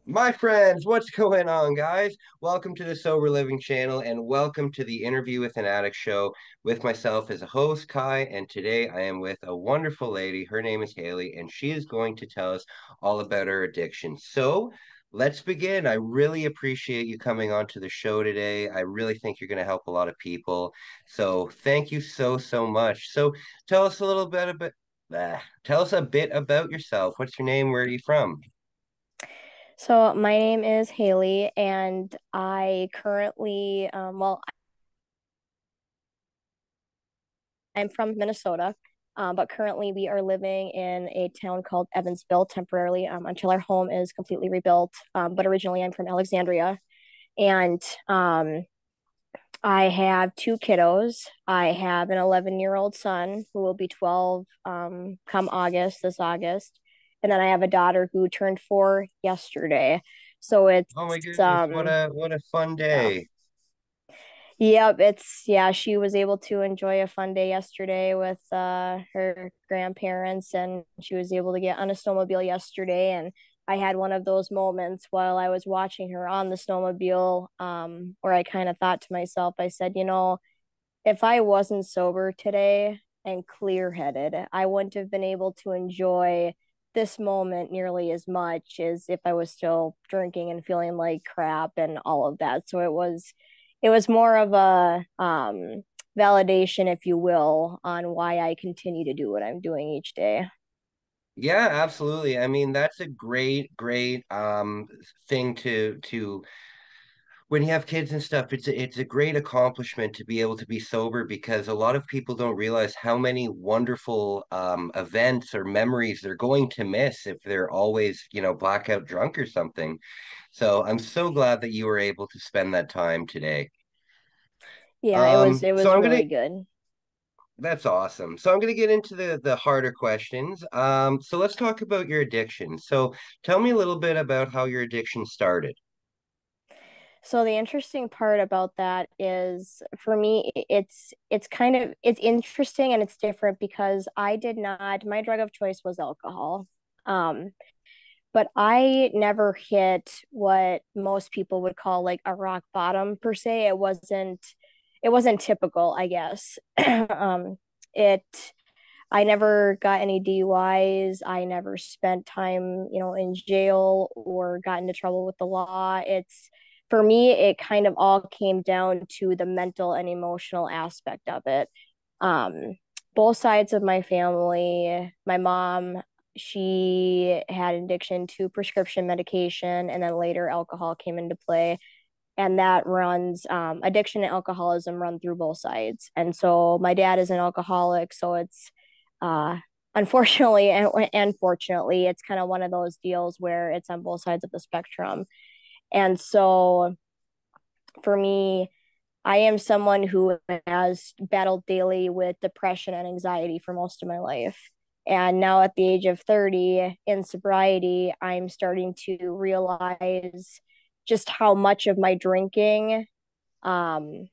My friends, what's going on, guys? Welcome to the Sober Living channel and welcome to the Interview with an Addict show with myself as a host, Kai. And today I am with a wonderful lady. Her name is Haley, and she is going to tell us all about her addiction. So let's begin. I really appreciate you coming on to the show today. I really think you're going to help a lot of people. So thank you so much. So tell us a little bit about, tell us a bit about yourself. What's your name? Where are you from? So my name is Haley, and I currently, I'm from Minnesota, but currently we are living in a town called Evansville temporarily until our home is completely rebuilt. But originally I'm from Alexandria, and I have two kiddos. I have an 11-year-old son who will be 12 come this August. And then I have a daughter who turned 4 yesterday. So it's Oh my goodness, um what a fun yeah. day. Yep, she was able to enjoy a fun day yesterday with her grandparents, and she was able to get on a snowmobile yesterday. And I had one of those moments while I was watching her on the snowmobile, where I kind of thought to myself, I said, if I wasn't sober today and clear-headed, I wouldn't have been able to enjoy this moment nearly as much as if I was still drinking and feeling like crap and all of that. So it was more of a validation, if you will, on why I continue to do what I'm doing each day. Yeah, absolutely. I mean, that's a great thing to when you have kids and stuff, it's a great accomplishment to be able to be sober because a lot of people don't realize how many wonderful events or memories they're going to miss if they're always, blackout drunk or something. So I'm so glad that you were able to spend that time today. Yeah, it was it So was I'm gonna really good. That's awesome. So I'm going to get into the harder questions. So let's talk about your addiction. So tell me a little bit about how your addiction started. So the interesting part about that is for me it's interesting and it's different because I did not my drug of choice was alcohol. Um but I never hit what most people would call like a rock bottom per se. It wasn't typical, I guess. It I never got any DUIs. I never spent time, in jail or got into trouble with the law. It's For me, it kind of all came down to the mental and emotional aspect of it. Um, Both sides of my family, my mom, she had addiction to prescription medication, and then later alcohol came into play. And that runs addiction and alcoholism run through both sides. And so my dad is an alcoholic, so it's uh, unfortunately and fortunately, it's kind of one of those deals where it's on both sides of the spectrum. And so for me, I am someone who has battled daily with depression and anxiety for most of my life. And now at the age of 30 in sobriety, I'm starting to realize just how much of my drinking um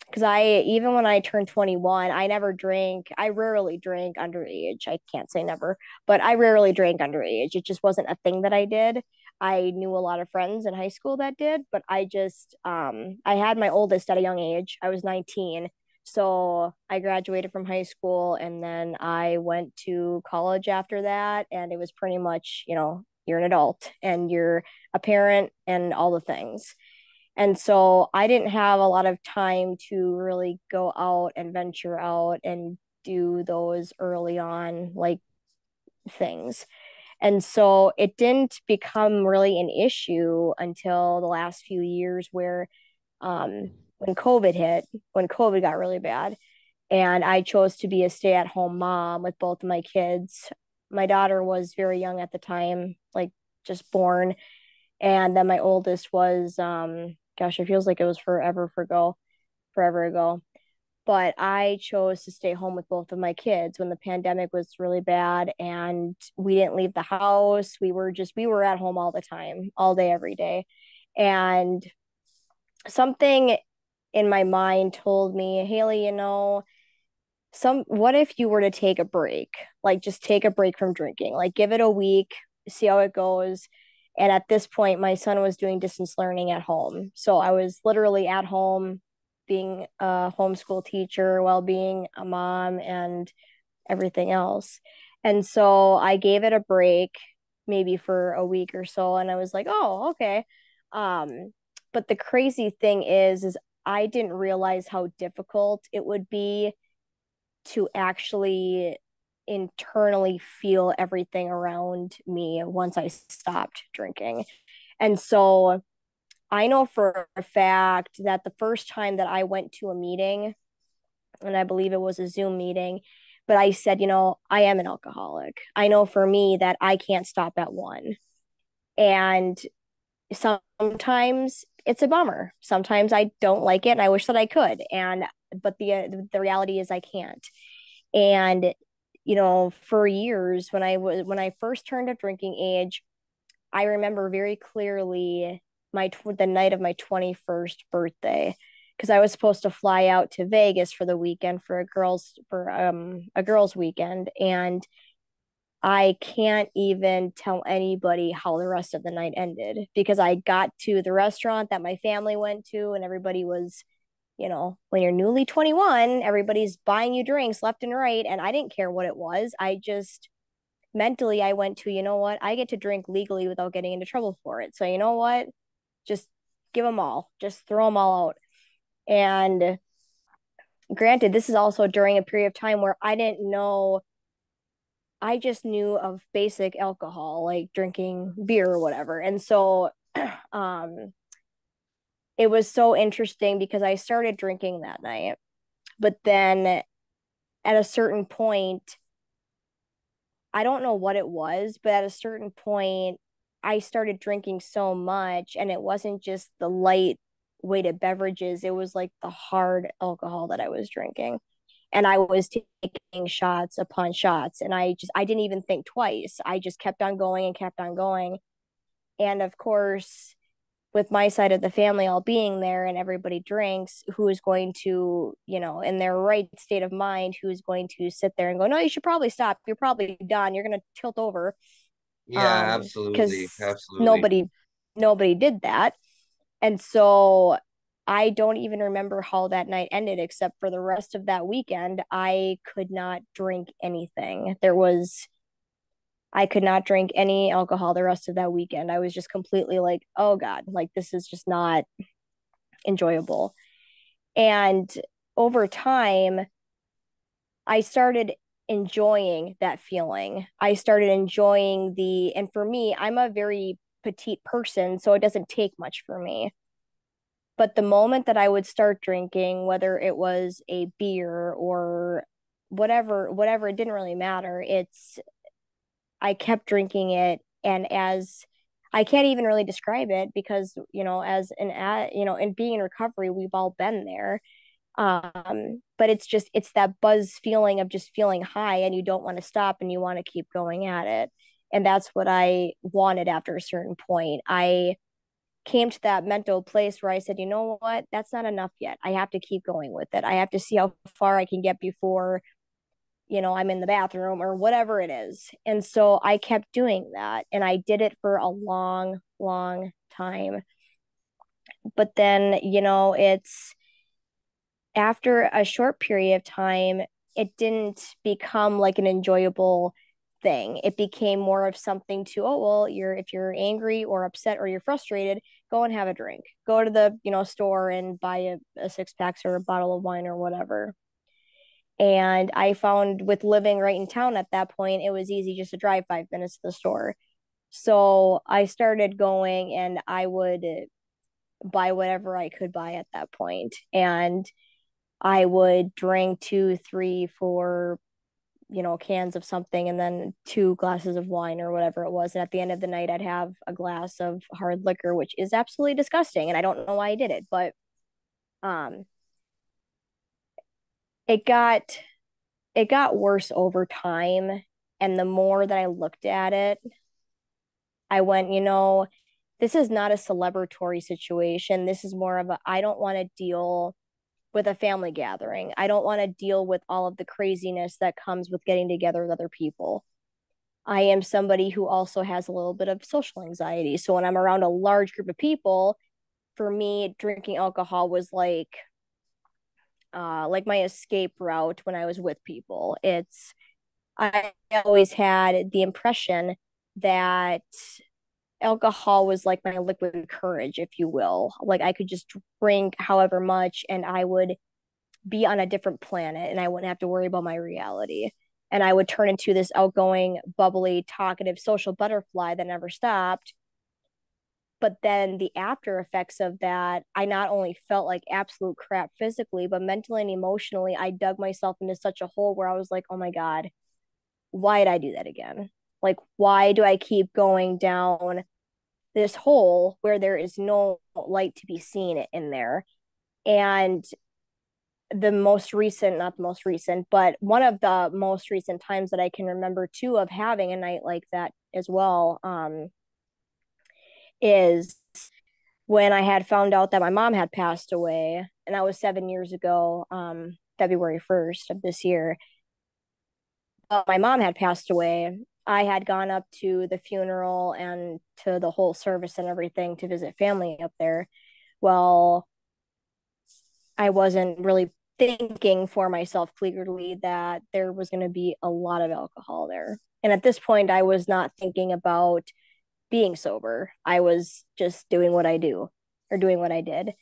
because I even when I turned 21, I never drank. I rarely drank underage. I can't say never, but I rarely drank underage. It just wasn't a thing that I did. I knew a lot of friends in high school that did, but I had my oldest at a young age. I was 19. So I graduated from high school and then I went to college after that, and it was pretty much, you're an adult and you're a parent and all the things. And so I didn't have a lot of time to really go out and venture out and do those early on like things. And so it didn't become really an issue until the last few years where when COVID hit, when COVID got really bad, and I chose to be a stay-at-home mom with both of my kids. My daughter was very young at the time, like just born, and then my oldest was gosh, it feels like it was forever ago. But I chose to stay home with both of my kids when the pandemic was really bad, and we didn't leave the house. We were at home all the time, all day every day. And something in my mind told me, Haley, what if you were to take a break? Like just take a break from drinking. Like give it a week, see how it goes. And at this point, my son was doing distance learning at home. So I was literally at home being a homeschool teacher while being a mom and everything else. And so I gave it a break maybe for a week or so. And I was like, oh, okay. But the crazy thing is I didn't realize how difficult it would be to actually internally feel everything around me once I stopped drinking. And so I know for a fact that the first time that I went to a meeting, and I believe it was a Zoom meeting, but I said, I am an alcoholic. I know for me that I can't stop at one. And sometimes it's a bummer. Sometimes I don't like it and I wish that I could. But the reality is I can't. And for years when I first turned of drinking age, I remember very clearly the night of my 21st birthday because I was supposed to fly out to Vegas for the weekend for a girls weekend, and I can't even tell anybody how the rest of the night ended because I got to the restaurant that my family went to and everybody was, when you're newly 21, everybody's buying you drinks left and right, and I didn't care what it was. I just mentally I went to, what? I get to drink legally without getting into trouble for it. So you know what? Just give them all. Just throw them all out. And granted, this is also during a period of time where I didn't know, I just knew of basic alcohol, like drinking beer or whatever. And so um it was so interesting because I started drinking that night. But then at a certain point, I don't know what it was, but at a certain point, I started drinking so much, and it wasn't just the light weighted beverages, it was like the hard alcohol that I was drinking. And I was taking shots upon shots, and I didn't even think twice. I just kept on going and kept on going. And of course, with my side of the family all being there and everybody drinks, who is going to, in their right state of mind, who is going to sit there and go, no, you should probably stop. You're probably done. You're going to tilt over. Yeah, Because absolutely. Absolutely. nobody did that. And so I don't even remember how that night ended, except for the rest of that weekend, I could not drink anything. I could not drink any alcohol the rest of that weekend. I was just completely like, oh God, like this is just not enjoyable. And over time, I started enjoying that feeling. I started enjoying and for me, I'm a very petite person, so it doesn't take much for me. But the moment that I would start drinking, whether it was a beer or whatever, it didn't really matter. I kept drinking it, and as I can't even really describe it because, in being in recovery, we've all been there. But it's that buzz feeling of just feeling high and you don't want to stop and you want to keep going at it. And that's what I wanted after a certain point. I came to that mental place where I said, you know what, that's not enough yet. I have to keep going with it. I have to see how far I can get before, I'm in the bathroom or whatever it is. And so I kept doing that and I did it for a long, long time. But then, it's after a short period of time, it didn't become like an enjoyable thing. It became more of something to, oh, well, if you're angry or upset or you're frustrated, go and have a drink. Go to the, store and buy a six packs or a bottle of wine or whatever. And I found with living right in town at that point, it was easy just to drive 5 minutes to the store. So I started going and I would buy whatever I could buy at that point. And I would drink two, three, four, cans of something and then two glasses of wine or whatever it was. And at the end of the night, I'd have a glass of hard liquor, which is absolutely disgusting. And I don't know why I did it, but um, it got it got worse over time. And the more that I looked at it, I went, this is not a celebratory situation. This is more of I don't want to deal with a family gathering. I don't want to deal with all of the craziness that comes with getting together with other people. I am somebody who also has a little bit of social anxiety. So when I'm around a large group of people, for me, drinking alcohol was like my escape route when I was with people. It's I always had the impression that alcohol was like my liquid courage, if you will. Like I could just drink however much and I would be on a different planet and I wouldn't have to worry about my reality. And I would turn into this outgoing, bubbly, talkative social butterfly that never stopped. But then the after effects of that, I not only felt like absolute crap physically, but mentally and emotionally, I dug myself into such a hole where I was like, oh my God, why did I do that again? Like, why do I keep going down this hole where there is no light to be seen in there? And the most recent, not the most recent, but one of the most recent times that I can remember too of having a night like that as well, is when I had found out that my mom had passed away, and that was 7 years ago, February 1st of this year. My mom had passed away. I had gone up to the funeral and to the whole service and everything to visit family up there. Well, I wasn't really thinking for myself clearly that there was going to be a lot of alcohol there. And at this point, I was not thinking about being sober. I was just doing what I do or doing what I did.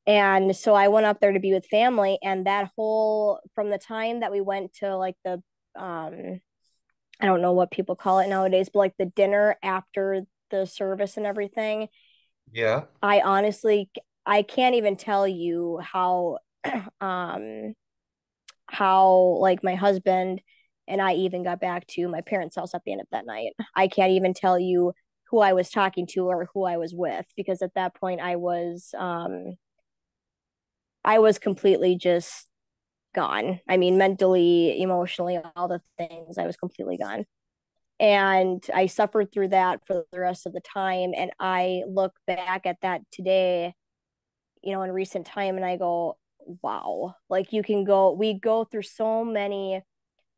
And so I went up there to be with family. And that whole, from the time that we went to like I don't know what people call it nowadays, but like the dinner after the service and everything, Yeah. I honestly, I can't even tell you um, how like my husband and I even got back to my parents' house at the end of that night. I can't even tell you who I was talking to or who I was with because at that point I was completely just gone. I mean, mentally, emotionally, all the things, I was completely gone. And I suffered through that for the rest of the time. And I look back at that today, in recent time, and I go, wow, like we go through so many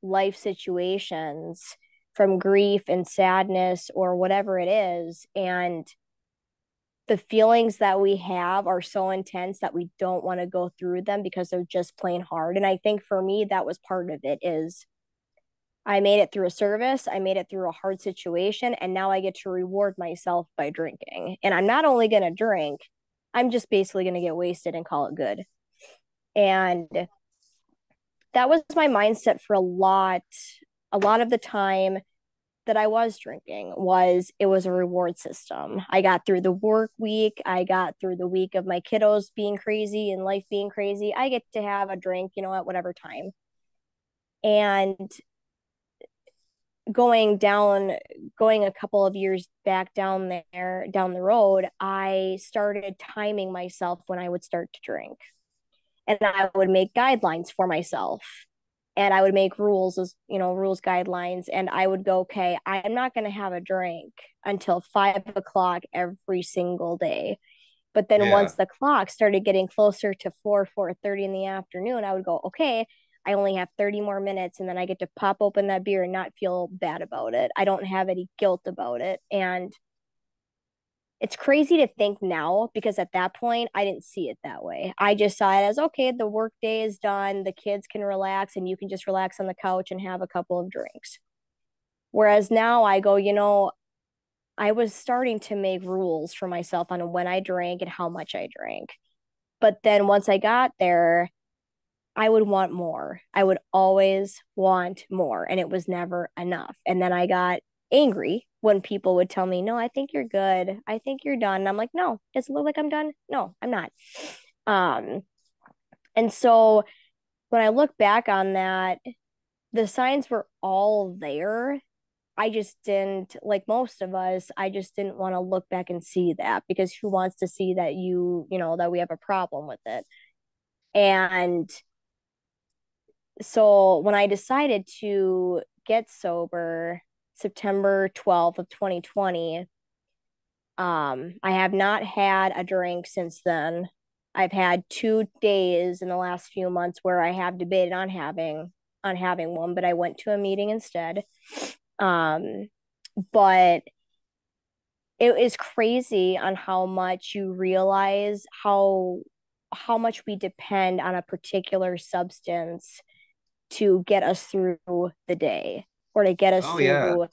life situations from grief and sadness or whatever it is. And the feelings that we have are so intense that we don't want to go through them because they're just plain hard. And I think for me, that was part of it is I made it through a service, I made it through a hard situation, and now I get to reward myself by drinking. And I'm not only going to drink, I'm just basically going to get wasted and call it good. And that was my mindset for a lot of the time that I was drinking was it was a reward system. I got through the work week, I got through the week of my kiddos being crazy and life being crazy. I get to have a drink, at whatever time. And going a couple of years back down the road, I started timing myself when I would start to drink. And I would make guidelines for myself. And I would make rules as, rules guidelines. And I would go, okay, I'm not going to have a drink until 5 o'clock every single day. But then Yeah. once the clock started getting closer to 4:30 in the afternoon, I would go, okay, I only have 30 more minutes and then I get to pop open that beer and not feel bad about it. I don't have any guilt about it. And it's crazy to think now because at that point I didn't see it that way. I just saw it as okay, the work day is done, the kids can relax and you can just relax on the couch and have a couple of drinks. Whereas now I go, I was starting to make rules for myself on when I drank and how much I drank. But then once I got there, I would want more. I would always want more, and it was never enough. And then I got angry when people would tell me, "No, I think you're good. I think you're done." And I'm like, "No, does it look like I'm done? No, I'm not." Um, and so when I look back on that, the signs were all there. I just didn't, like most of us, I just didn't want to look back and see that because who wants to see that that we have a problem with it? And so when I decided to get sober September 12th of 2020, I have not had a drink since then. I've had 2 days in the last few months where I have debated on having one, but I went to a meeting instead. But it is crazy on how much you realize how much we depend on a particular substance to get us through the day or to get us Oh yeah. through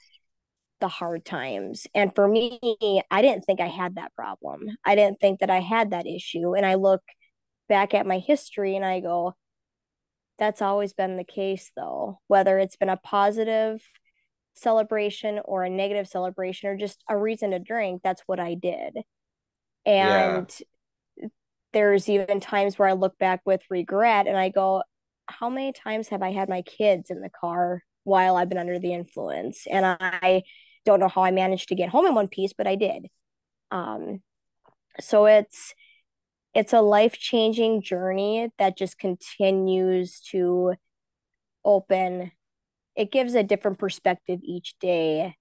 the hard times. And for me, I didn't think I had that problem. I didn't think that I had that issue. And I look back at my history and I go, that's always been the case, though, whether it's been a positive celebration or a negative celebration or just a reason to drink, that's what I did. Yeah. And there's even times where I look back with regret and I go, how many times have I had my kids in the car while I've been under the influence? And I don't know how I managed to get home in one piece, but I did. Um, so it's a life-changing journey that just continues to open. It gives a different perspective each day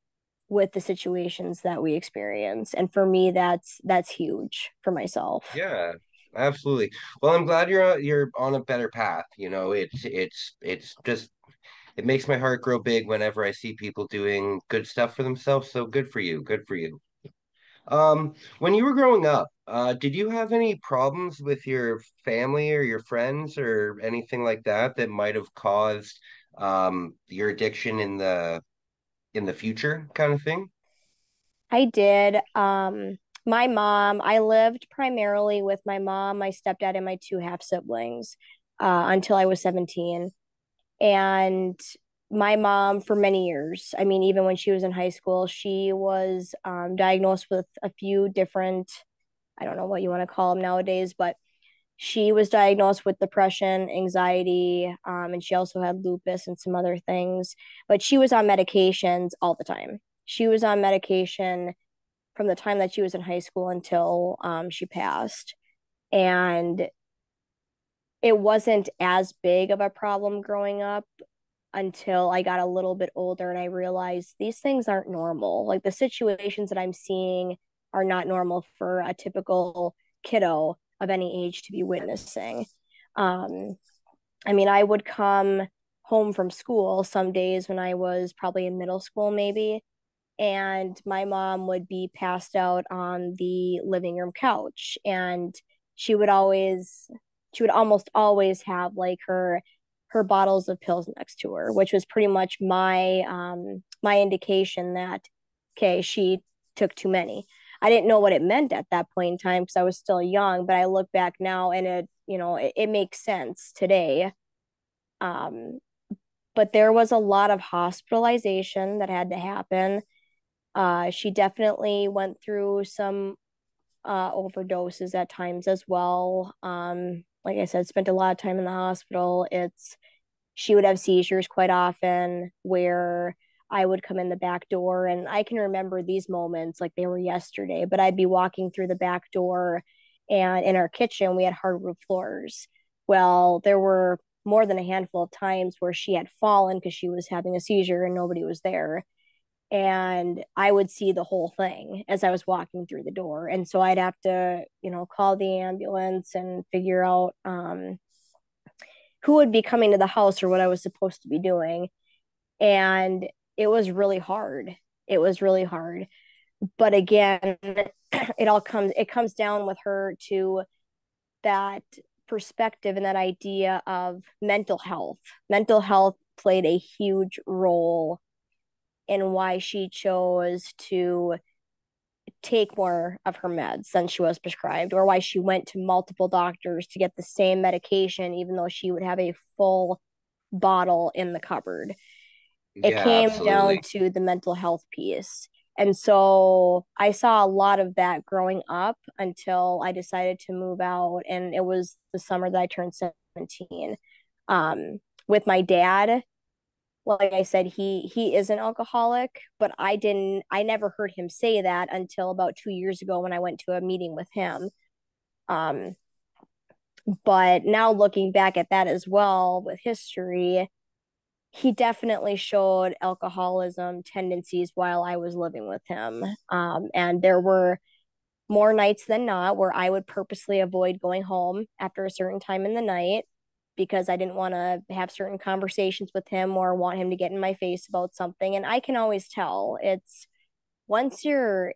with the situations that we experience. And for me, that's huge for myself. Yeah, absolutely. Well, I'm glad you're on a better path. It's just it makes my heart grow big whenever I see people doing good stuff for themselves. So good for you. Good for you. When you were growing up, did you have any problems with your family or your friends or anything like that that might have caused your addiction in the future kind of thing? I did. My mom, I lived primarily with my mom, my stepdad, and my two half siblings until I was 17. And my mom, for many years, I mean, even when she was in high school, she was diagnosed with a few different, I don't know what you want to call them nowadays, but she was diagnosed with depression, anxiety, and she also had lupus and some other things. But she was on medications all the time. She was on medication from the time that she was in high school until she passed. And it wasn't as big of a problem growing up until I got a little bit older and I realized these things aren't normal. Like the situations that I'm seeing are not normal for a typical kiddo of any age to be witnessing. Um, I mean, I would come home from school some days when I was probably in middle school, maybe, and my mom would be passed out on the living room couch and she would always she would almost always have like her bottles of pills next to her, which was pretty much my indication that okay, she took too many. I didn't know what it meant at that point in time because I was still young, but I look back now and it makes sense today. um but there was a lot of hospitalization that had to happen. She definitely went through some overdoses at times as well. Like I said, spent a lot of time in the hospital. She would have seizures quite often where I would come in the back door, and I can remember these moments like they were yesterday. But I'd be walking through the back door, and in our kitchen we had hardwood floors. Well, there were more than a handful of times where she had fallen because she was having a seizure and nobody was there, and I would see the whole thing as I was walking through the door. And so I'd have to, call the ambulance and figure out who would be coming to the house or what I was supposed to be doing. And it was really hard. It was really hard. But again, it comes down with her to that perspective and that idea of mental health. Mental health played a huge role in why she chose to take more of her meds than she was prescribed, or why she went to multiple doctors to get the same medication, even though she would have a full bottle in the cupboard. It Yeah, came down absolutely. to the mental health piece. And so I saw a lot of that growing up until I decided to move out. And it was the summer that I turned 17. With my dad, like I said, he is an alcoholic, but I never heard him say that until about 2 years ago when I went to a meeting with him. Um, but now looking back at that as well with history, he definitely showed alcoholism tendencies while I was living with him. And there were more nights than not where I would purposely avoid going home after a certain time in the night because I didn't want to have certain conversations with him or want him to get in my face about something. And I can always tell once you're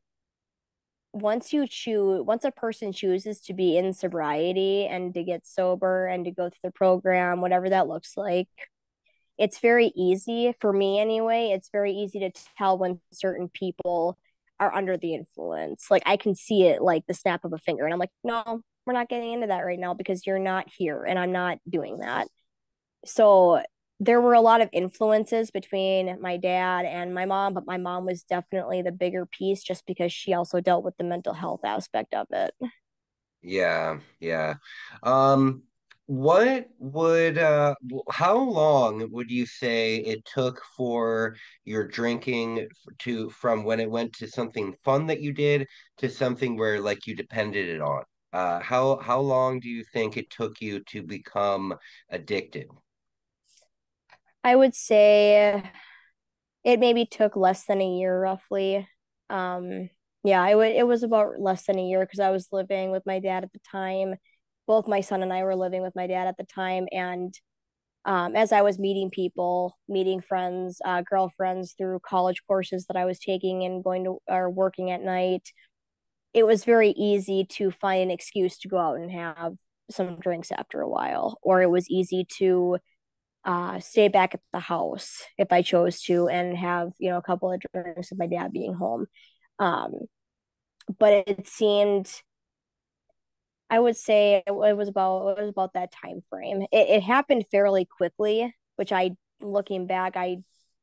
once a person chooses to be in sobriety and to get sober and to go through the program, whatever that looks like, it's very easy for me anyway. It's very easy to tell when certain people are under the influence. Like I can see it like the snap of a finger, and I'm like, no, we're not getting into that right now because you're not here, and I'm not doing that. So there were a lot of influences between my dad and my mom, but my mom was definitely the bigger piece just because she also dealt with the mental health aspect of it. Yeah, yeah. Um, what would how long would you say it took for your drinking to from when it went to something fun that you did to something where like you depended it on? How long do you think it took you to become addicted? I would say it maybe took less than a year roughly. Um, yeah, it was about less than a year because I was living with my dad at the time. Both my son and I were living with my dad at the time, and as I was meeting people, meeting friends, girlfriends through college courses that I was taking and going to or working at night, it was very easy to find an excuse to go out and have some drinks after a while, or it was easy to stay back at the house if I chose to and have, a couple of drinks with my dad being home. Um, but it seemed, I would say it was about that time frame. It happened fairly quickly, which looking back, I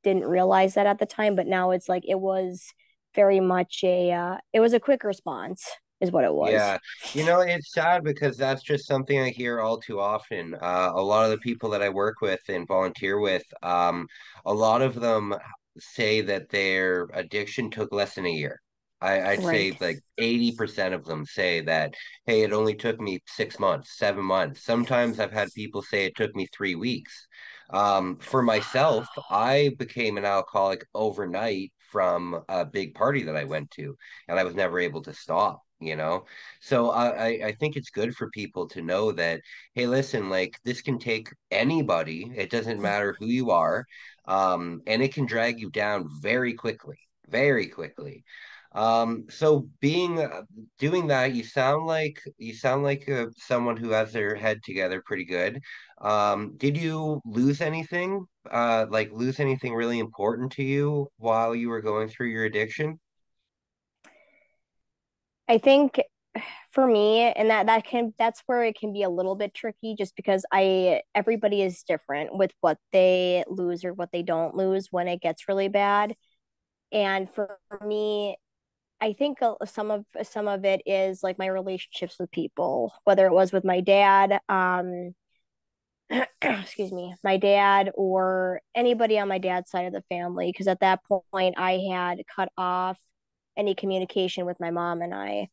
didn't realize that at the time, but now it's like it was very much it was a quick response, is what it was. Yeah, it's sad because that's just something I hear all too often. A lot of the people that I work with and volunteer with, a lot of them say that their addiction took less than a year. I'd say Right. like 80% of them say that, hey, it only took me 6 months, 7 months. Sometimes I've had people say it took me 3 weeks. For myself, I became an alcoholic overnight from a big party that I went to, and I was never able to stop. So I think it's good for people to know that, hey, listen, like this can take anybody. It doesn't matter who you are, and it can drag you down very quickly, very quickly. So doing that, you sound like someone who has their head together pretty good. Did you lose anything? Like lose anything really important to you while you were going through your addiction? I think for me, and that's where it can be a little bit tricky just because I everybody is different with what they lose or what they don't lose when it gets really bad. And for me, I think some of it is like my relationships with people, whether it was with my dad, excuse me, my dad or anybody on my dad's side of the family, because at that point I had cut off any communication with my mom and I.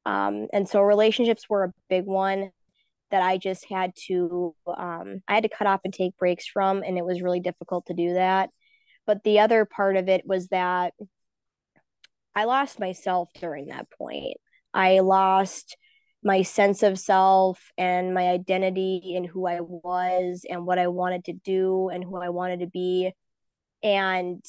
And so relationships were a big one that I had to cut off and take breaks from, and it was really difficult to do that. But the other part of it was that I lost myself during that point. I lost my sense of self and my identity in who I was and what I wanted to do and who I wanted to be. And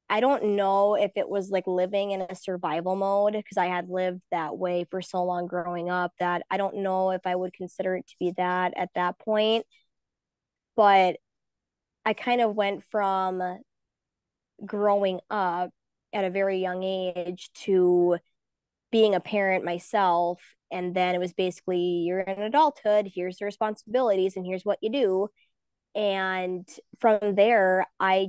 I don't know if it was like living in a survival mode because I had lived that way for so long growing up that I don't know if I would consider it to be that at that point. But I kind of went from growing up at a very young age to being a parent myself. And then it was basically, you're in adulthood, here's the responsibilities, and here's what you do. And from there, I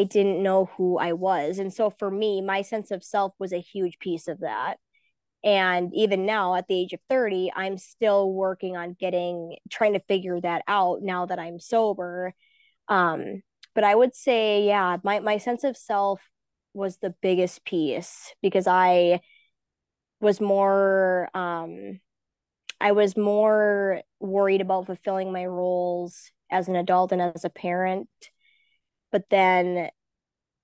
didn't know who I was. And so for me, my sense of self was a huge piece of that. And even now, at the age of 30, I'm still working on trying to figure that out now that I'm sober. Um, but I would say, yeah, my sense of self was the biggest piece because was more I was more worried about fulfilling my roles as an adult and as a parent. But then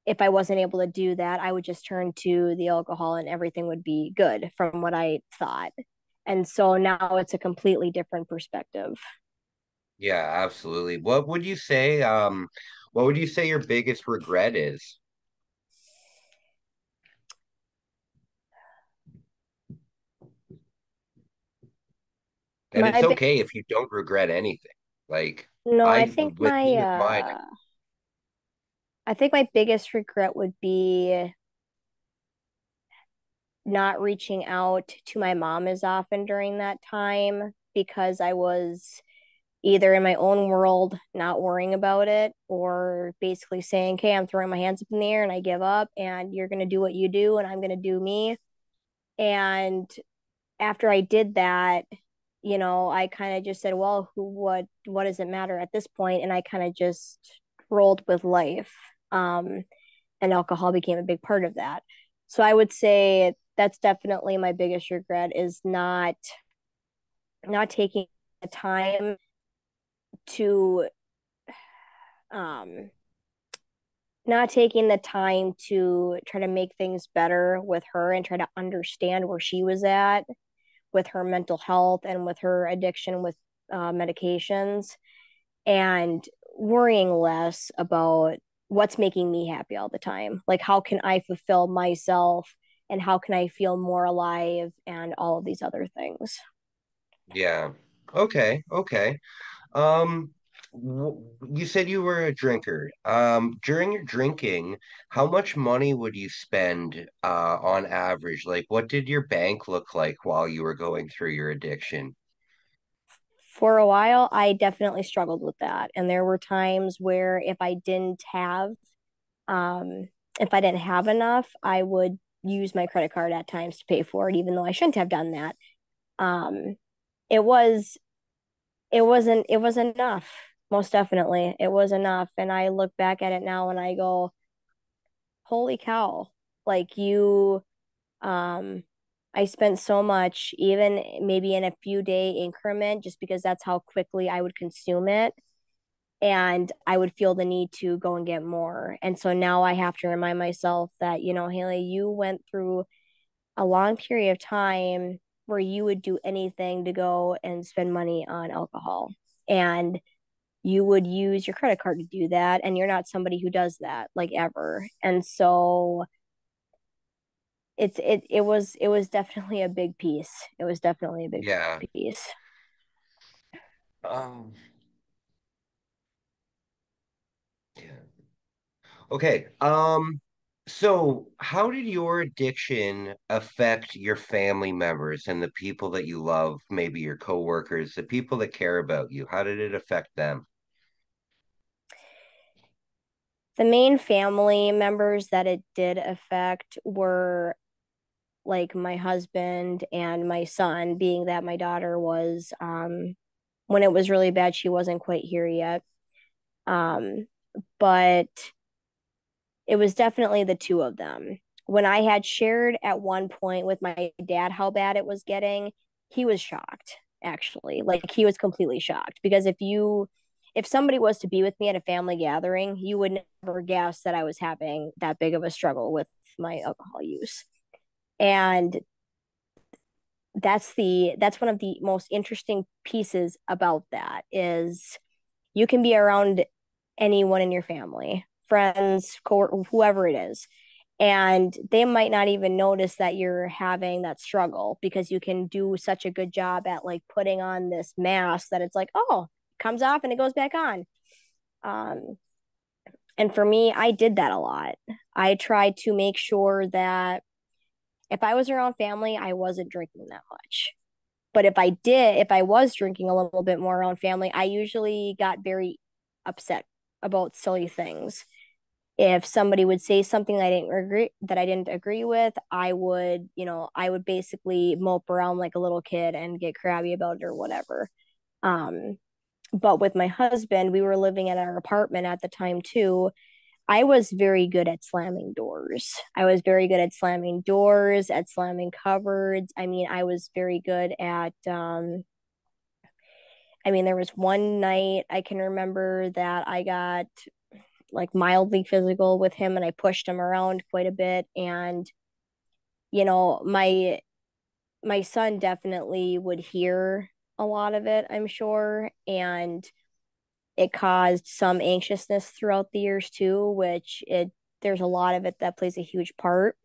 if I wasn't able to do that, I would just turn to the alcohol and everything would be good from what I thought. And so now it's a completely different perspective. Yeah, absolutely. What would you say your biggest regret is? And My it's big okay if you don't regret anything. Like no, with me with mine, I think my biggest regret would be not reaching out to my mom as often during that time because I was either in my own world, not worrying about it, or basically saying, okay, I'm throwing my hands up in the air and I give up, and you're going to do what you do, and I'm going to do me. And after I did that, I kind of just said, well, what does it matter at this point? And I kind of just rolled with life. Um, and alcohol became a big part of that. So I would say that's definitely my biggest regret is not taking the time to um not taking the time to try to make things better with her and try to understand where she was at with her mental health and with her addiction with medications, and worrying less about what's making me happy all the time. Like, how can I fulfill myself and how can I feel more alive and all of these other things. yeah. Okay, okay. Um, you said you were a drinker. During your drinking, how much money would you spend on average? Like, what did your bank look like while you were going through your addiction? For a while, I definitely struggled with that. And there were times where um, if I didn't have enough, I would use my credit card at times to pay for it, even though I shouldn't have done that. Um, it was it was enough. Most definitely it was enough, and I look back at it now and I go, holy cow. Like, you um I spent so much, even maybe in a few day increment, just because that's how quickly I would consume it, and I would feel the need to go and get more. And so now I have to remind myself that, Haley, you went through a long period of time where you would do anything to go and spend money on alcohol. And you would use your credit card to do that. And you're not somebody who does that, like, ever. And so it was definitely a big piece. It was definitely a big Yeah. piece. Um, yeah. Okay. So how did your addiction affect your family members and the people that you love, maybe your coworkers, the people that care about you? How did it affect them? The main family members that it did affect were like my husband and my son, being that my daughter was when it was really bad, she wasn't quite here yet. Um, but it was definitely the two of them. When I had shared at one point with my dad how bad it was getting, he was shocked, actually. Like, he was completely shocked because if somebody was to be with me at a family gathering, you would never guess that I was having that big of a struggle with my alcohol use. And that's one of the most interesting pieces about that is you can be around anyone in your family, friends, whoever it is, and they might not even notice that you're having that struggle because you can do such a good job at, like, putting on this mask that it's like, oh, it comes off and it goes back on. um and for me, I did that a lot. I tried to make sure that if I was around family, I wasn't drinking that much. But if I was drinking a little bit more around family, I usually got very upset about silly things. If somebody would say something that I didn't agree with, I would basically mope around like a little kid and get crabby about it or whatever. Um, but with my husband, we were living in our apartment at the time too. I was very good at slamming doors. I was very good at slamming doors, at slamming cupboards. I mean, I was very good at there was one night I can remember that I got like mildly physical with him and I pushed him around quite a bit. And, you know, my son definitely would hear a lot of it, I'm sure. And it caused some anxiousness throughout the years too, which it there's a lot of it that plays a huge part.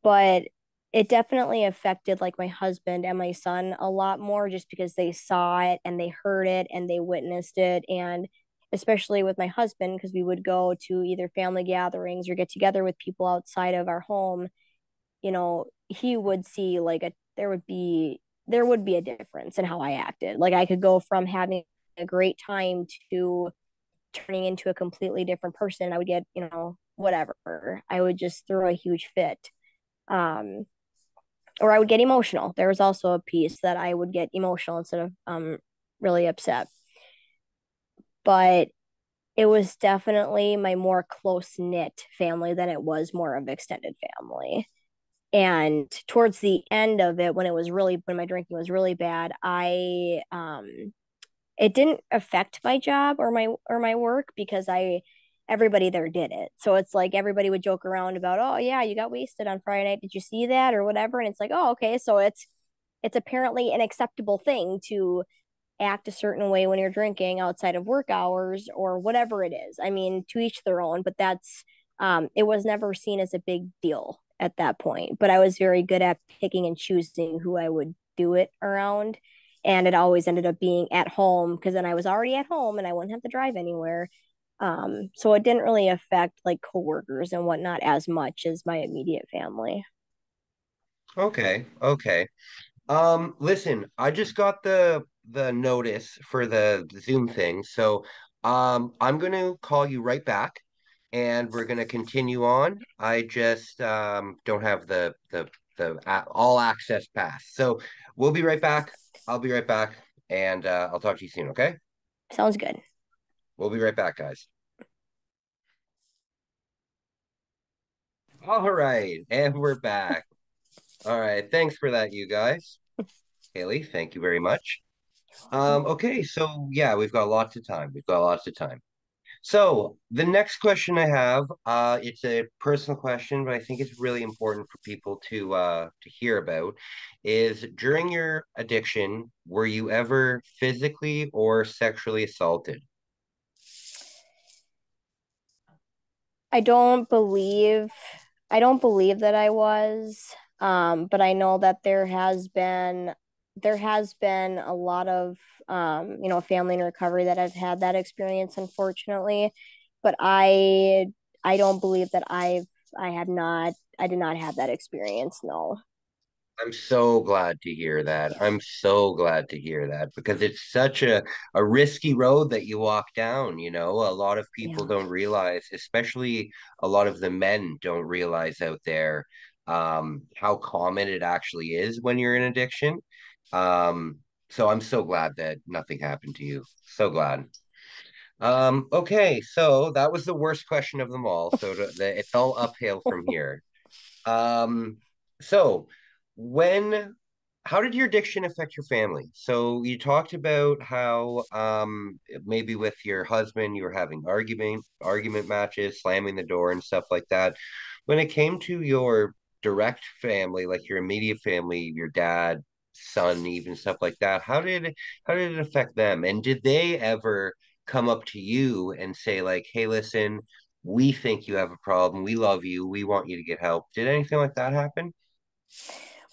But it definitely affected like my husband and my son a lot more just because they saw it and they heard it and they witnessed it. And especially with my husband, because we would go to either family gatherings or get together with people outside of our home, he would see like there would be a difference in how I acted. Like I could go from having a great time to turning into a completely different person. I would get, whatever. I would just throw a huge fit. Um, or I would get emotional. There was also a piece that I would get emotional instead of really upset. But it was definitely my more close knit family than it was more of extended family. And towards the end of it, when my drinking was really bad, I it didn't affect my job or my work because I everybody there did it. So it's like everybody would joke around about, oh yeah, you got wasted on Friday night. Did you see that or whatever? And it's like, oh okay, so it's apparently an acceptable thing to act a certain way when you're drinking outside of work hours or whatever it is. I mean, to each their own, but it was never seen as a big deal at that point. But I was very good at picking and choosing who I would do it around. And it always ended up being at home because then I was already at home and I wouldn't have to drive anywhere. So it didn't really affect like coworkers and whatnot as much as my immediate family. Okay, okay. Listen, I just got the notice for the Zoom thing, so I'm gonna call you right back, and we're gonna continue on. I just don't have the all access pass, so we'll be right back. I'll be right back, and I'll talk to you soon. Okay? Sounds good. We'll be right back, guys. All right, and we're back. All right, thanks for that, you guys. Haley, thank you very much. Okay, so yeah, we've got lots of time. We've got lots of time. So the next question I have, it's a personal question, but I think it's really important for people to hear about, is during your addiction, were you ever physically or sexually assaulted? I don't believe I don't believe that I was. But I know that there has been a lot of family in recovery that have had that experience, unfortunately. But I don't believe that I did not have that experience, no. I'm so glad to hear that. I'm so glad to hear that because it's such a risky road that you walk down, you know. A lot of people Yeah. don't realize, especially a lot of the men don't realize out there how common it actually is when you're in addiction. Um, so I'm so glad that nothing happened to you. So glad. Okay, so that was the worst question of them all. It's all uphill from here. Um, so when, how did your addiction affect your family? So you talked about how maybe with your husband you were having argument matches, slamming the door and stuff like that. When it came to your direct family, like your immediate family, your dad, son, even stuff like that, how did it affect them? And did they ever come up to you and say like, "Hey, listen, we think you have a problem. We love you. We want you to get help." Did anything like that happen?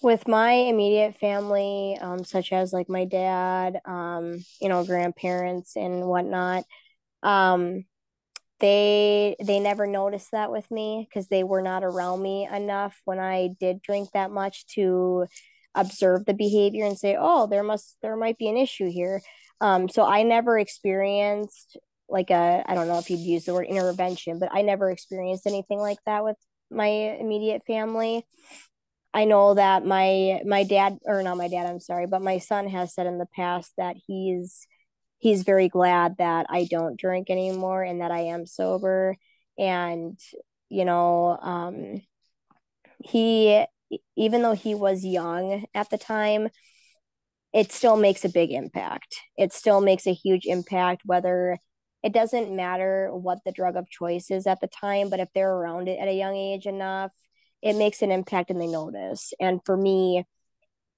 With my immediate family, such as like my dad, grandparents and whatnot, um, they never noticed that with me because they were not around me enough when I did drink that much to observe the behavior and say, oh, there might be an issue here. So I never experienced like I don't know if you'd use the word intervention, but I never experienced anything like that with my immediate family. I know that my dad, or not my dad, I'm sorry, but my son has said in the past that he's very glad that I don't drink anymore and that I am sober. And you know, he even though he was young at the time, it still makes a big impact. It still makes a huge impact whether it doesn't matter what the drug of choice is at the time, but if they're around it at a young age enough, it makes an impact and they notice. And for me,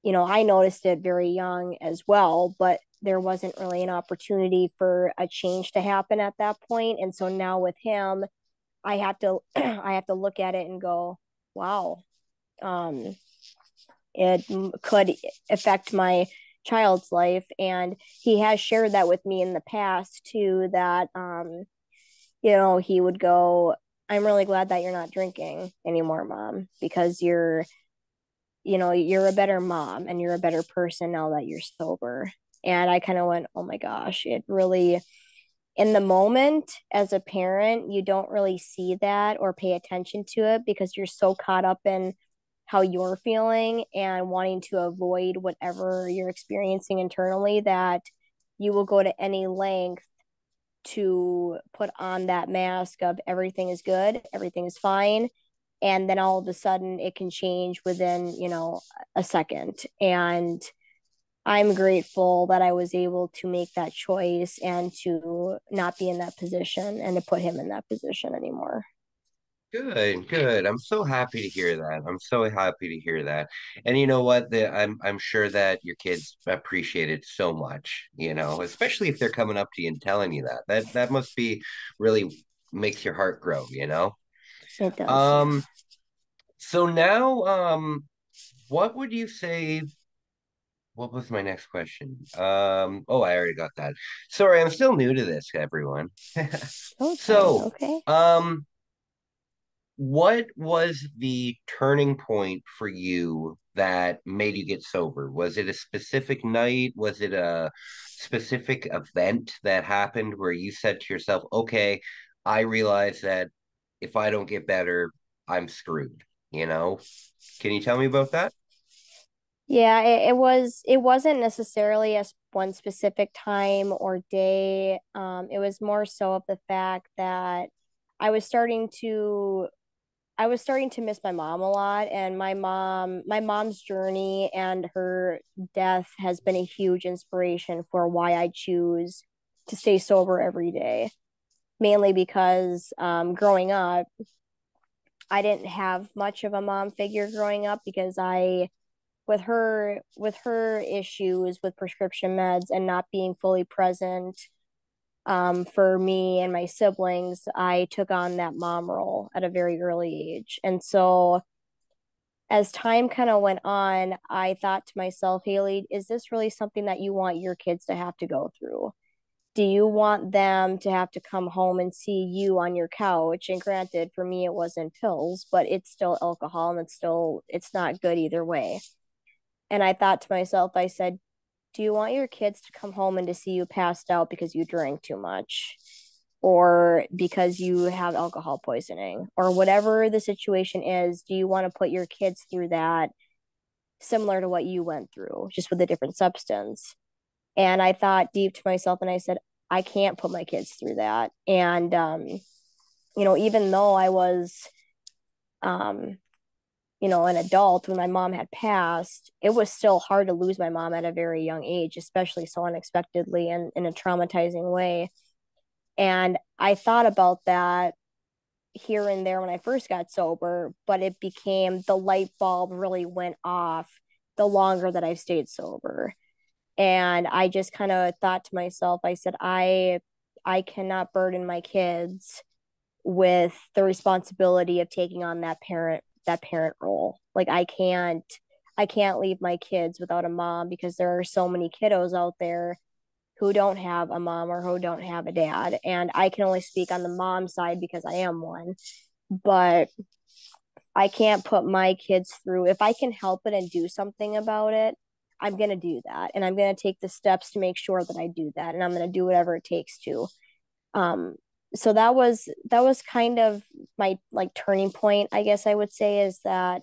I noticed it very young as well, but there wasn't really an opportunity for a change to happen at that point. And so now with him, I have to I have to look at it and go, wow, um, it could affect my child's life. And he has shared that with me in the past too, that he would go, I'm really glad that you're not drinking anymore, mom, because you're a better mom and you're a better person now that you're sober. And I kind of went, oh my gosh, it really, in the moment as a parent, you don't really see that or pay attention to it because you're so caught up in how you're feeling and wanting to avoid whatever you're experiencing internally that you will go to any length to put on that mask of everything is good, everything is fine. And then all of a sudden it can change within, a second. And I'm grateful that I was able to make that choice and to not be in that position and to put him in that position anymore. Good, good. I'm so happy to hear that. I'm so happy to hear that. And you know what? I'm sure that your kids appreciate it so much, especially if they're coming up to you and telling you that. That must be really makes your heart grow, you know? It does, yeah. Um, so now, what would you say? What was my next question? Oh, I already got that. Sorry, I'm still new to this, everyone. Okay, So, okay. um, what was the turning point for you that made you get sober? Was it a specific night? Was it a specific event that happened where you said to yourself, okay, I realize that if I don't get better, I'm screwed, you know? Can you tell me about that? Yeah, it wasn't necessarily one specific time or day. It was more so of the fact that I was starting to I was starting to miss my mom a lot, and my mom's journey and her death has been a huge inspiration for why I choose to stay sober every day. Mainly because growing up, I didn't have much of a mom figure growing up because I with her issues with prescription meds and not being fully present for me and my siblings, I took on that mom role at a very early age. And so as time kind of went on, I thought to myself, Haley, is this really something that you want your kids to have to go through? Do you want them to have to come home and see you on your couch? And granted, for me, it wasn't pills, but it's still alcohol and it's not good either way. And I thought to myself, I said, do you want your kids to come home and to see you passed out because you drank too much or because you have alcohol poisoning or whatever the situation is? Do you want to put your kids through that similar to what you went through, just with a different substance? And I thought deep to myself and I said, I can't put my kids through that. And, even though I was, um, an adult when my mom had passed, it was still hard to lose my mom at a very young age, especially so unexpectedly and in a traumatizing way. And I thought about that here and there when I first got sober, but it became the light bulb really went off the longer that I've stayed sober. And I just kind of thought to myself, I said, I cannot burden my kids with the responsibility of taking on that parent role. Like I can't leave my kids without a mom because there are so many kiddos out there who don't have a mom or who don't have a dad. And I can only speak on the mom side because I am one. But I can't put my kids through, if I can help it and do something about it, I'm going to do that. And I'm going to take the steps to make sure that I do that. And I'm going to do whatever it takes to. Um, so that was kind of my like turning point, I guess I would say, is that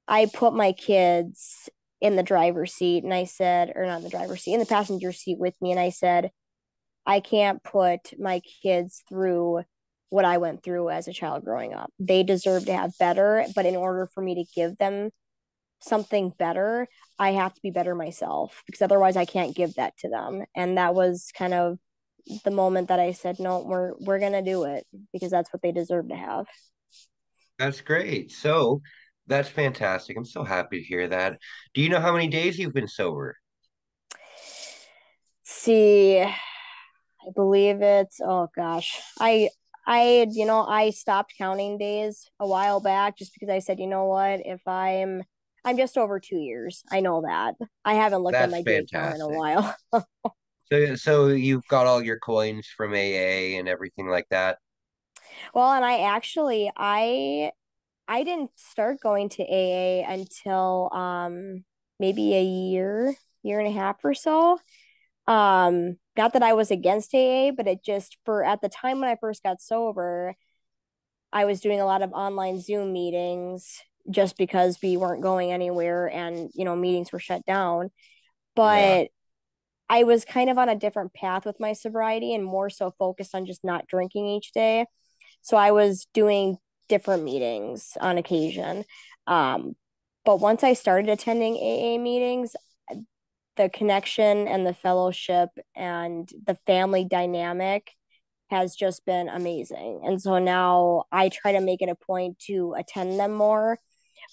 I put my kids in the driver's seat and I said, or not in the driver's seat, in the passenger seat with me. And I said, I can't put my kids through what I went through as a child growing up. They deserve to have better, but in order for me to give them something better, I have to be better myself because otherwise I can't give that to them. And that was kind of the moment that I said, no, we're gonna do it because that's what they deserve to have. That's great. So that's fantastic. I'm so happy to hear that. Do you know how many days you've been sober? See, I believe it's, oh gosh. I stopped counting days a while back just because I said, you know what, if I'm just over 2 years. I know that. I haven't looked at That's my D account in a fantastic. while. So you've got all your coins from AA and everything like that? Well, and I didn't start going to AA until maybe a year and a half or so. Not that I was against AA, but it just for at the time when I first got sober, I was doing a lot of online Zoom meetings just because we weren't going anywhere and, meetings were shut down. Yeah. But I was kind of on a different path with my sobriety and more so focused on just not drinking each day. So I was doing different meetings on occasion. Um, but once I started attending AA meetings, the connection and the fellowship and the family dynamic has just been amazing. And so now I try to make it a point to attend them more.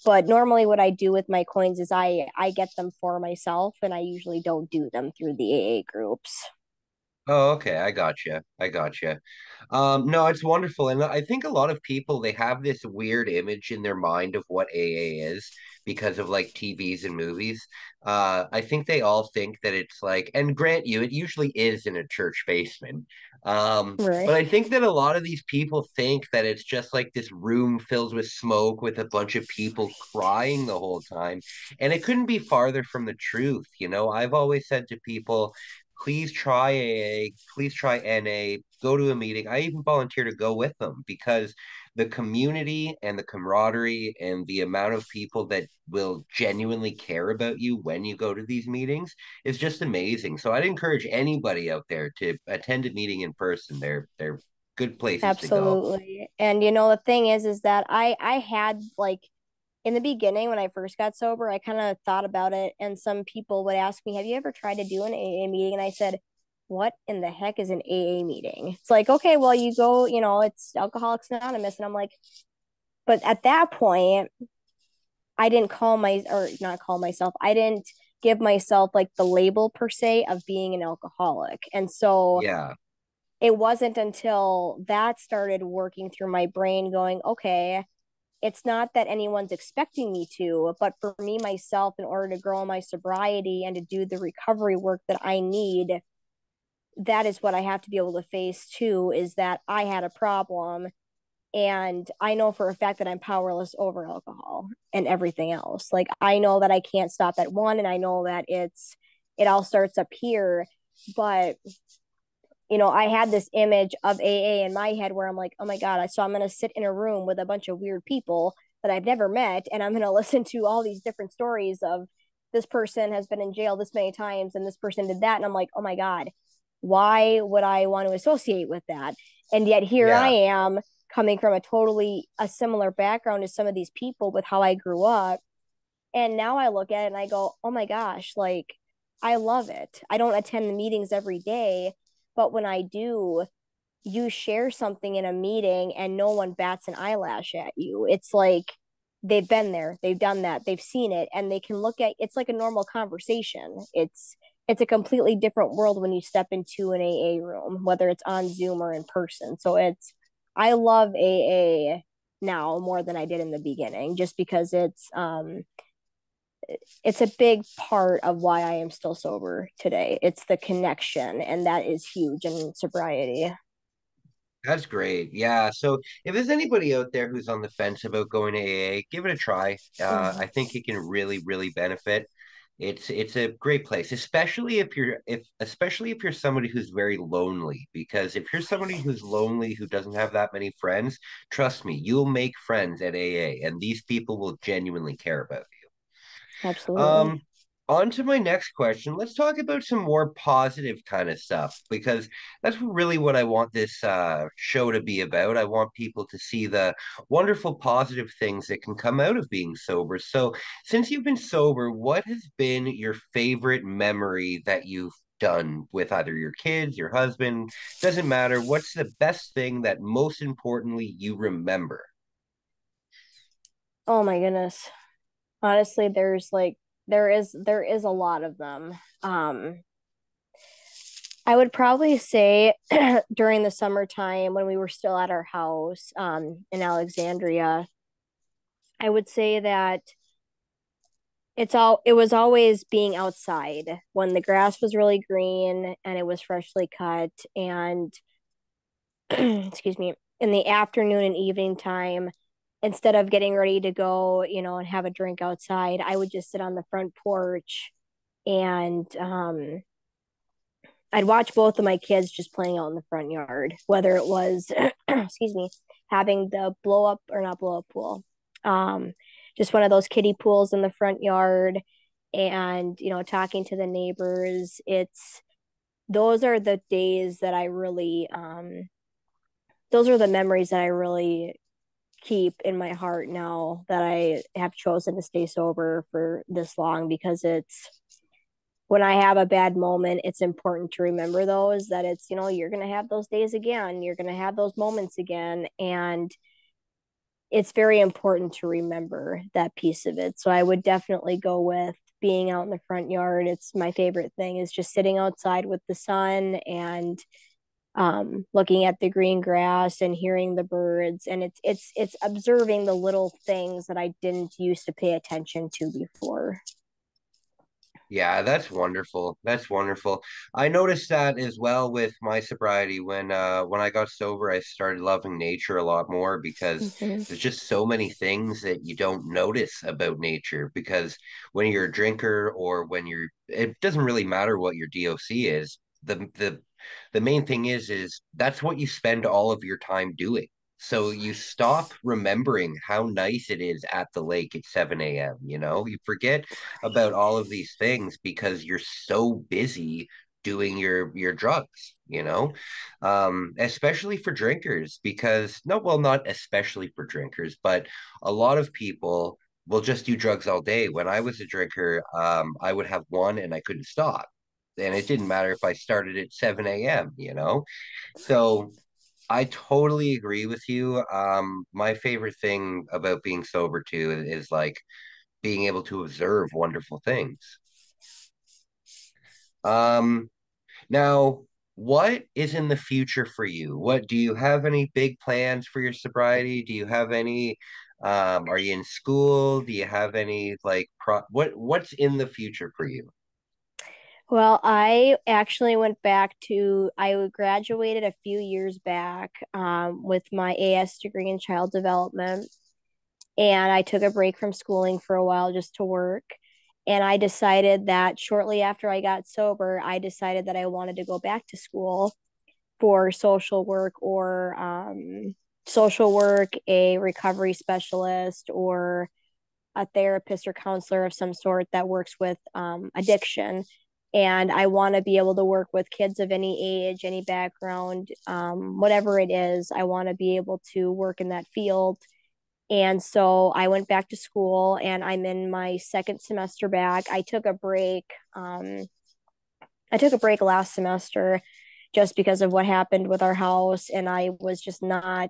But normally what I do with my coins is I get them for myself and I usually don't do them through the AA groups. Oh, okay. I got you. I got you. No, it's wonderful. And I think a lot of people, they have this weird image in their mind of what AA is because of like TVs and movies. I think they all think that it's like, and grant you, it usually is in a church basement. Right. But I think that a lot of these people think that it's just like this room filled with smoke with a bunch of people crying the whole time. And it couldn't be farther from the truth. I've always said to people, please try AA, please try NA, go to a meeting. I even volunteer to go with them because the community and the camaraderie and the amount of people that will genuinely care about you when you go to these meetings is just amazing. So I'd encourage anybody out there to attend a meeting in person. They're good places to go. Absolutely. And the thing is that I had like in the beginning when I first got sober, I kind of thought about it and some people would ask me, "Have you ever tried to do an AA meeting?" And I said, "What in the heck is an AA meeting?" It's like, "Okay, well, you go, it's Alcoholics Anonymous." And I'm like, but at that point, I didn't call my or not call myself. I didn't give myself like the label per se of being an alcoholic. And so Yeah. it wasn't until that started working through my brain going, okay, it's not that anyone's expecting me to, but for me myself, in order to grow in my sobriety and to do the recovery work that I need, that is what I have to be able to face too, is that I had a problem and I know for a fact that I'm powerless over alcohol and everything else. Like I know that I can't stop at one and I know that it all starts up here, but I had this image of AA in my head where I'm like, oh my God, so I'm going to sit in a room with a bunch of weird people that I've never met. And I'm going to listen to all these different stories of this person has been in jail this many times and this person did that. And I'm like, oh my God, why would I want to associate with that? And yet here I Yeah. am coming from a similar background as some of these people with how I grew up. And now I look at it and I go, oh my gosh, like I love it. I don't attend the meetings every day, but when I do, you share something in a meeting and no one bats an eyelash at you. It's like they've been there, they've done that, they've seen it, and they can look at it's like a normal conversation. It's a completely different world when you step into an AA room, whether it's on Zoom or in person. So I love AA now more than I did in the beginning, just because it's a big part of why I am still sober today. It's the connection, and that is huge in sobriety. That's great. Yeah. So if there's anybody out there who's on the fence about going to AA, give it a try. I think it can really, really benefit. It's a great place, especially if you're somebody who's very lonely. Because if you're somebody who's lonely who doesn't have that many friends, trust me, you'll make friends at AA, and these people will genuinely care about you. Absolutely. On to my next question. Let's talk about some more positive kind of stuff because that's really what I want this show to be about. I want people to see the wonderful positive things that can come out of being sober. So, since you've been sober, what has been your favorite memory that you've done with either your kids, your husband? Doesn't matter. What's the best thing that most importantly you remember? Oh my goodness. Honestly, there is a lot of them. I would probably say during the summertime when we were still at our house in Alexandria, I would say that it was always being outside when the grass was really green and it was freshly cut and excuse me, in the afternoon and evening time, instead of getting ready to go, and have a drink outside, I would just sit on the front porch and I'd watch both of my kids just playing out in the front yard, whether it was, excuse me, having the blow up or not blow up pool, um, just one of those kiddie pools in the front yard, and talking to the neighbors. It's those are the days that I really, those are the memories that I really keep in my heart now that I have chosen to stay sober for this long, because it's when I have a bad moment, it's important to remember those, that it's, you're going to have those days again. You're going to have those moments again. And it's very important to remember that piece of it. So I would definitely go with being out in the front yard. It's my favorite thing, is just sitting outside with the sun and looking at the green grass and hearing the birds. And it's observing the little things that I didn't used to pay attention to before. Yeah, that's wonderful. That's wonderful. I noticed that as well with my sobriety. When I got sober, I started loving nature a lot more because Mm-hmm. there's just so many things that you don't notice about nature, because when you're a drinker or when you're it doesn't really matter what your DOC is. The main thing is that's what you spend all of your time doing. So you stop remembering how nice it is at the lake at 7 a.m. You forget about all of these things because you're so busy doing your drugs, especially for drinkers, because no, well, not especially for drinkers, but a lot of people will just do drugs all day. When I was a drinker, I would have one and I couldn't stop. And it didn't matter if I started at 7 a.m. So I totally agree with you. My favorite thing about being sober too is like being able to observe wonderful things. Um, Now, what is in the future for you? What do you have any big plans for your sobriety? Do you have any, are you in school? Do you have any like what's in the future for you? Well, I actually went back to, I graduated a few years back with my AS degree in child development. And I took a break from schooling for a while just to work. And I decided that shortly after I got sober, I decided that I wanted to go back to school for social work, a recovery specialist, or a therapist or counselor of some sort that works with addiction. And I want to be able to work with kids of any age, any background, whatever it is. I want to be able to work in that field. And so I went back to school and I'm in my second semester back. I took a break last semester just because of what happened with our house. And I was not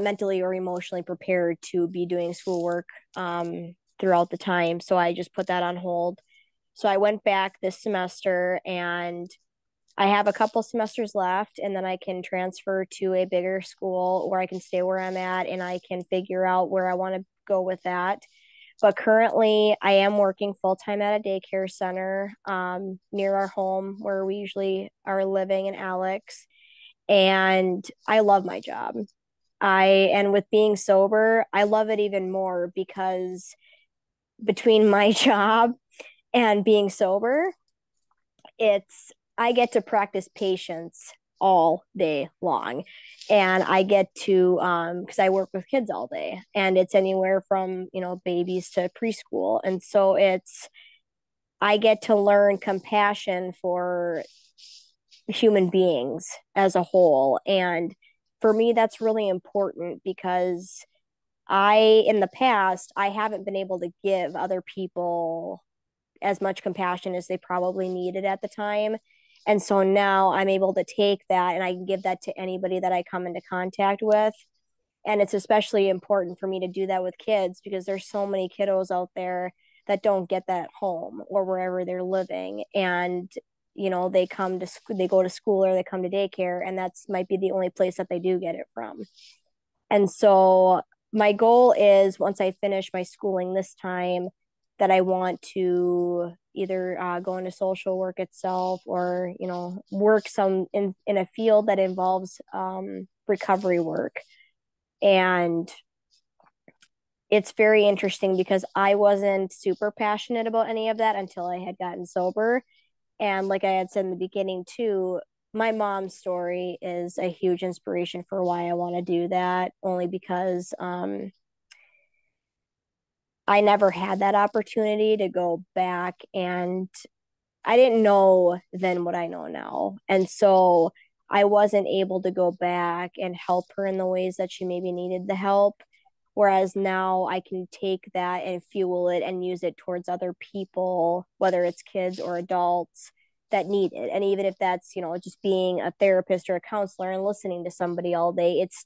mentally or emotionally prepared to be doing schoolwork throughout the time. So I just put that on hold. So I went back this semester and I have a couple semesters left, and then I can transfer to a bigger school, or I can stay where I'm at and I can figure out where I want to go with that. But currently, I am working full time at a daycare center near our home where we usually are living in Alex. And I love my job. And with being sober, I love it even more because between my job and being sober, it's I get to practice patience all day long. And I get to because I work with kids all day, and it's anywhere from, babies to preschool. And so I get to learn compassion for human beings as a whole. And for me, that's really important because in the past, I haven't been able to give other people as much compassion as they probably needed at the time. And so now I'm able to take that and I can give that to anybody that I come into contact with. And it's especially important for me to do that with kids because there's so many kiddos out there that don't get that at home or wherever they're living. And they go to school or they come to daycare, and that's might be the only place that they do get it from. And so my goal is, once I finish my schooling this time, that I want to either go into social work itself or, work in a field that involves recovery work. And it's very interesting because I wasn't super passionate about any of that until I had gotten sober. And like I had said in the beginning too, my mom's story is a huge inspiration for why I want to do that, only because I never had that opportunity to go back, and I didn't know then what I know now. And so I wasn't able to go back and help her in the ways that she maybe needed the help. Whereas now I can take that and fuel it and use it towards other people, whether it's kids or adults that need it. And even if that's, just being a therapist or a counselor and listening to somebody all day, it's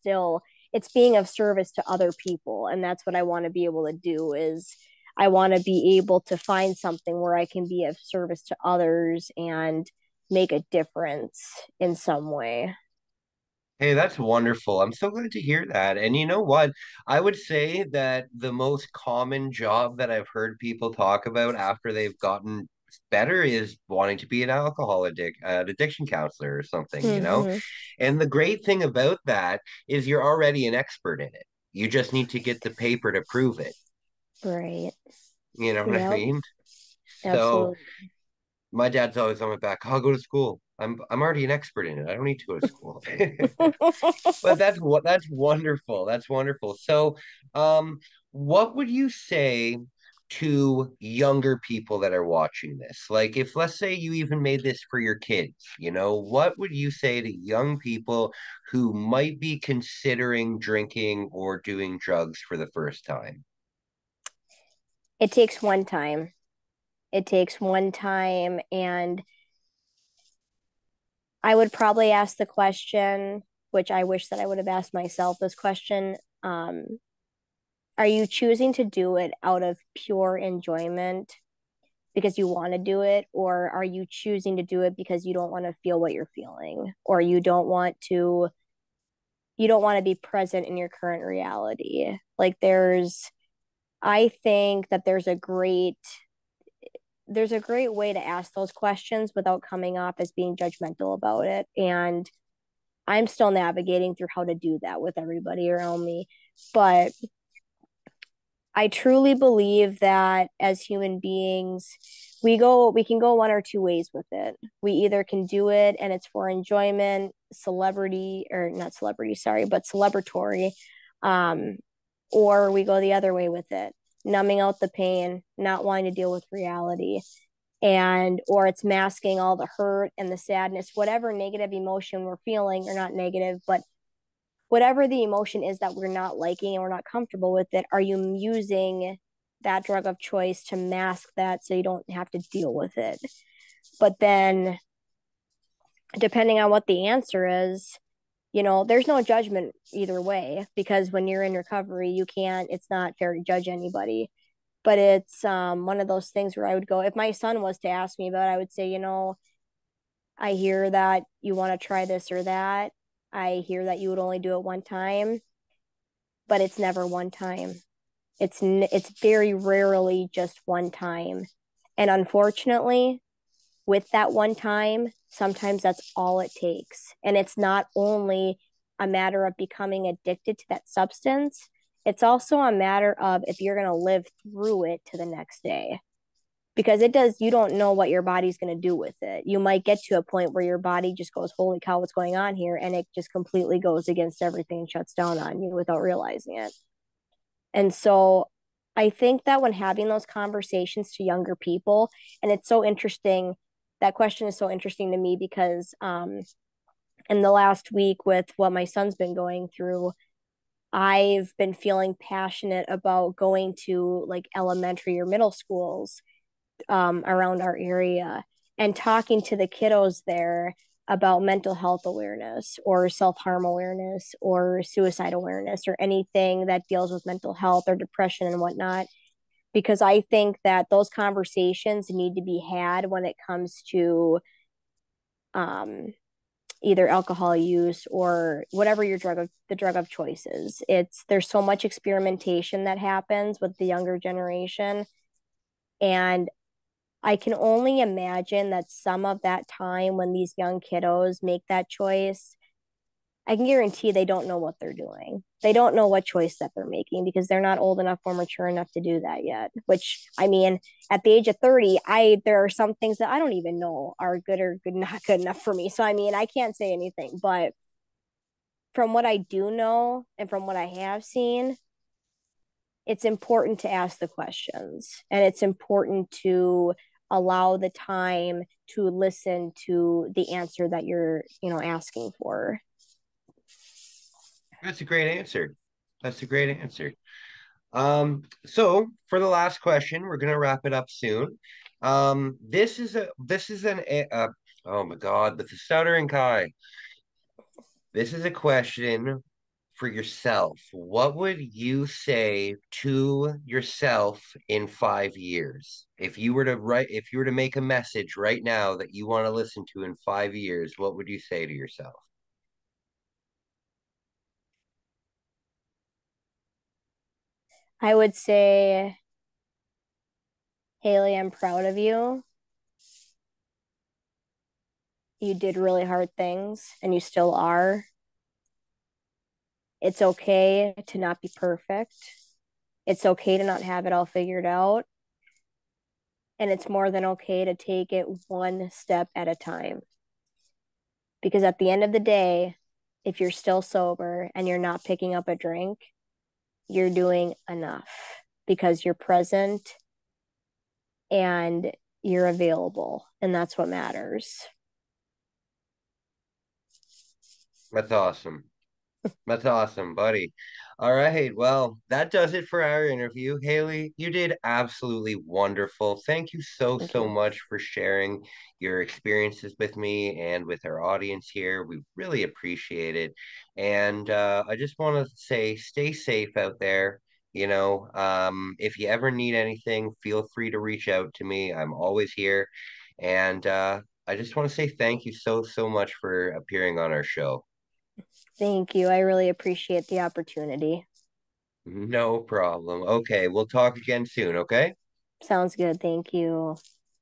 being of service to other people. And that's what I want to be able to do is I want to be able to find something where I can be of service to others and make a difference in some way. Hey, that's wonderful. I'm so glad to hear that. And you know what? I would say that the most common job that I've heard people talk about after they've gotten better is wanting to be an addiction counselor or something, you know? Mm-hmm. And the great thing about that is you're already an expert in it. You just need to get the paper to prove it. Right. You know what I Yep. mean? So Absolutely. my dad's always on my back. I'll go to school. I'm already an expert in it. I don't need to go to school. But that's wonderful. That's wonderful. So, what would you say to younger people that are watching this? Like, if let's say you even made this for your kids, what would you say to young people who might be considering drinking or doing drugs for the first time? It takes one time. It takes one time. And I would probably ask the question, which I wish that I would have asked myself this question. Are you choosing to do it out of pure enjoyment because you want to do it? Or are you choosing to do it because you don't want to feel what you're feeling? Or you don't want to be present in your current reality? I think that there's a great way to ask those questions without coming off as being judgmental about it. And I'm still navigating through how to do that with everybody around me. But I truly believe that as human beings, we can go one or two ways with it. We either can do it and it's for enjoyment, celebrity or not celebrity, sorry, but celebratory, um, or we go the other way with it, numbing out the pain, not wanting to deal with reality, and or it's masking all the hurt and the sadness, whatever negative emotion we're feeling, or not negative, but whatever the emotion is that we're not liking and we're not comfortable with it, are you using that drug of choice to mask that so you don't have to deal with it? But then, depending on what the answer is, there's no judgment either way, because when you're in recovery, it's not fair to judge anybody. But it's one of those things where I would go, if my son was to ask me about it, I would say, I hear that you want to try this or that. I hear that you would only do it one time, but it's never one time. It's very rarely just one time. And unfortunately, with that one time, sometimes that's all it takes. And it's not only a matter of becoming addicted to that substance, it's also a matter of if you're going to live through it to the next day. Because you don't know what your body's going to do with it. You might get to a point where your body just goes, holy cow, what's going on here? And it just completely goes against everything and shuts down on you without realizing it. And so I think that when having those conversations to younger people, and it's so interesting, that question is so interesting to me because in the last week with what my son's been going through, I've been feeling passionate about going to like elementary or middle schools around our area and talking to the kiddos there about mental health awareness or self harm awareness or suicide awareness or anything that deals with mental health or depression and whatnot. Because I think that those conversations need to be had when it comes to um, either alcohol use or whatever the drug of choice is. There's so much experimentation that happens with the younger generation, And I can only imagine that some of that time when these young kiddos make that choice, I can guarantee they don't know what they're doing. They don't know what choice that they're making because they're not old enough or mature enough to do that yet. Which I mean, at the age of 30, I there are some things that I don't even know are good or good not good enough for me. So I mean, I can't say anything, but from what I do know and from what I have seen, it's important to ask the questions and it's important to allow the time to listen to the answer that you're asking for. That's a great answer. That's a great answer. So for the last question, we're gonna wrap it up soon. This is oh my God, with the stuttering Kai. This is a question for yourself. What would you say to yourself in 5 years? If you were to make a message right now that you want to listen to in 5 years, what would you say to yourself? I would say, Haley, I'm proud of you. You did really hard things and you still are. It's okay to not be perfect. It's okay to not have it all figured out. And it's more than okay to take it one step at a time. Because at the end of the day, if you're still sober and you're not picking up a drink, you're doing enough because you're present and you're available. And that's what matters. That's awesome. That's awesome, buddy. All right. Well, that does it for our interview. Haley, you did absolutely wonderful. Thank you so, Thank so you. much for sharing your experiences with me and with our audience here. We really appreciate it. And I just want to say, stay safe out there. If you ever need anything, feel free to reach out to me. I'm always here. And I just want to say thank you so, so much for appearing on our show. Thank you. I really appreciate the opportunity. No problem. Okay, we'll talk again soon, okay? Sounds good. Thank you.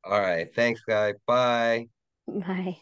All right. Thanks, guy. Bye. Bye.